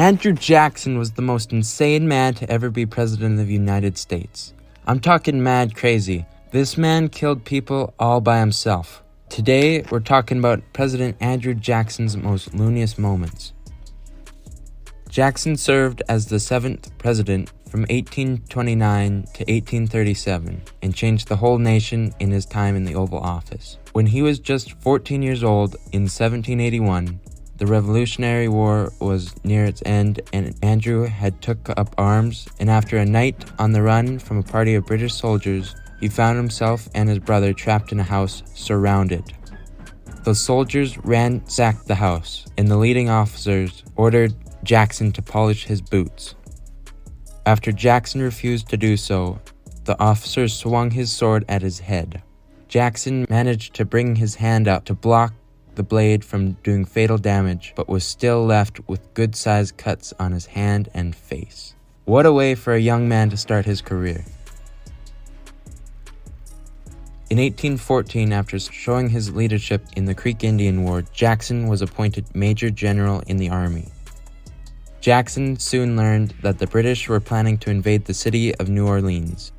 Andrew Jackson was the most insane man to ever be president of the United States. I'm talking mad crazy. This man killed people all by himself. Today, we're talking about President Andrew Jackson's most looniest moments. Jackson served as the 7th president from 1829 to 1837 and changed the whole nation in his time in the Oval Office. When he was just 14 years old in 1781, the Revolutionary War was near its end and Andrew had took up arms, and after a night on the run from a party of British soldiers, he found himself and his brother trapped in a house, surrounded. The soldiers ransacked the house, and the leading officers ordered Jackson to polish his boots. After Jackson refused to do so, the officers swung his sword at his head. Jackson managed to bring his hand up to block the blade from doing fatal damage, but was still left with good-sized cuts on his hand and face. What a way for a young man to start his career. In 1814, after showing his leadership in the Creek Indian War, Jackson was appointed Major General in the Army. Jackson soon learned that the British were planning to invade the city of New Orleans.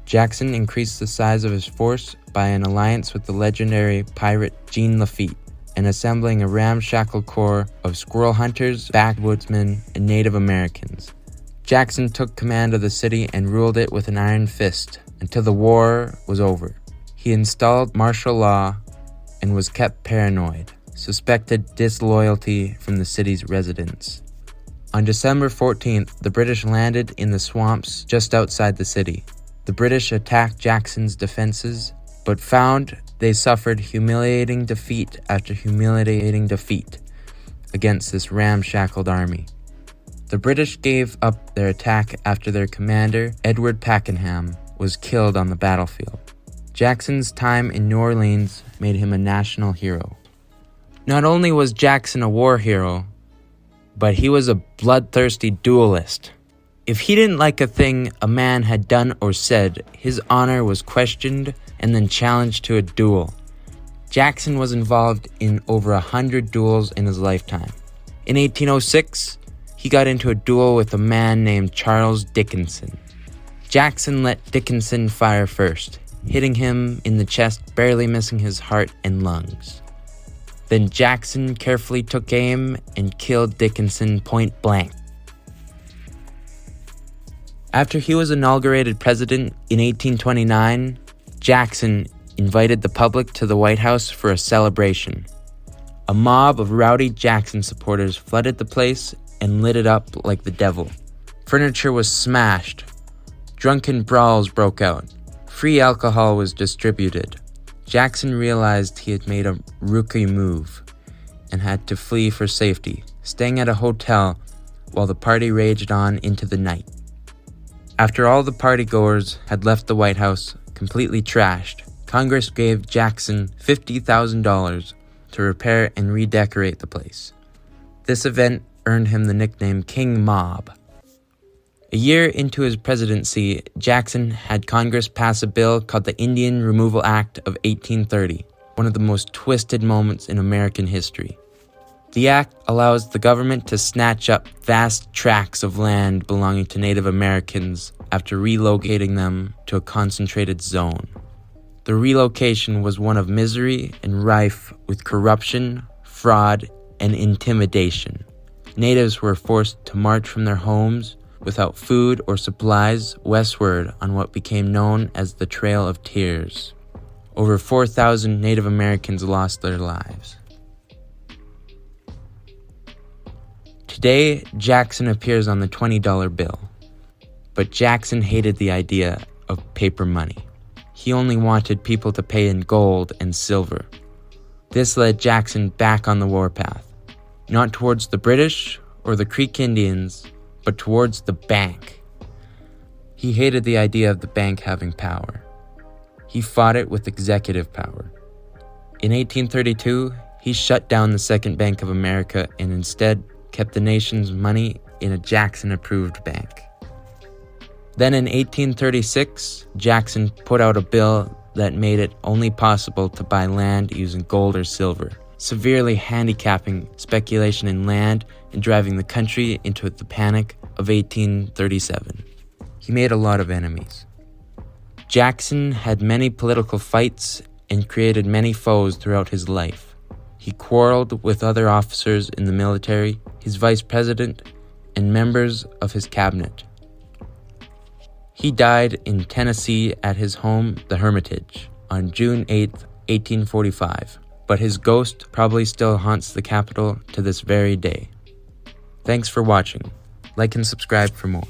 Jackson increased the size of his force by an alliance with the legendary pirate Jean Lafitte and assembling a ramshackle corps of squirrel hunters, backwoodsmen, and Native Americans. Jackson took command of the city and ruled it with an iron fist until the war was over. He installed martial law and was kept paranoid, suspected disloyalty from the city's residents. On December 14th, the British landed in the swamps just outside the city. The British attacked Jackson's defenses, but found they suffered humiliating defeat after humiliating defeat against this ramshackled army. The British gave up their attack after their commander, Edward Pakenham, was killed on the battlefield. Jackson's time in New Orleans made him a national hero. Not only was Jackson a war hero, but he was a bloodthirsty duelist. If he didn't like a thing a man had done or said, his honor was questioned and then challenged to a duel. Jackson was involved in over 100 duels in his lifetime. In 1806, he got into a duel with a man named Charles Dickinson. Jackson let Dickinson fire first, hitting him in the chest, barely missing his heart and lungs. Then Jackson carefully took aim and killed Dickinson point blank. After he was inaugurated president in 1829, Jackson invited the public to the White House for a celebration. A mob of rowdy Jackson supporters flooded the place and lit it up like the devil. Furniture was smashed. Drunken brawls broke out. Free alcohol was distributed. Jackson realized he had made a rookie move and had to flee for safety, staying at a hotel while the party raged on into the night. After all the partygoers had left the White House, completely trashed, Congress gave Jackson $50,000 to repair and redecorate the place. This event earned him the nickname King Mob. A year into his presidency, Jackson had Congress pass a bill called the Indian Removal Act of 1830, one of the most twisted moments in American history. The act allows the government to snatch up vast tracts of land belonging to Native Americans after relocating them to a concentrated zone. The relocation was one of misery and rife with corruption, fraud, and intimidation. Natives were forced to march from their homes without food or supplies westward on what became known as the Trail of Tears. Over 4,000 Native Americans lost their lives. Today, Jackson appears on the $20 bill, but Jackson hated the idea of paper money. He only wanted people to pay in gold and silver. This led Jackson back on the warpath, not towards the British or the Creek Indians, but towards the bank. He hated the idea of the bank having power. He fought it with executive power. In 1832, he shut down the Second Bank of America and instead kept the nation's money in a Jackson-approved bank. Then in 1836, Jackson put out a bill that made it only possible to buy land using gold or silver, severely handicapping speculation in land and driving the country into the Panic of 1837. He made a lot of enemies. Jackson had many political fights and created many foes throughout his life. He quarreled with other officers in the military, his vice president, and members of his cabinet. He died in Tennessee at his home, the Hermitage, on June 8, 1845, but his ghost probably still haunts the capital to this very day. Thanks for watching. Like and subscribe for more.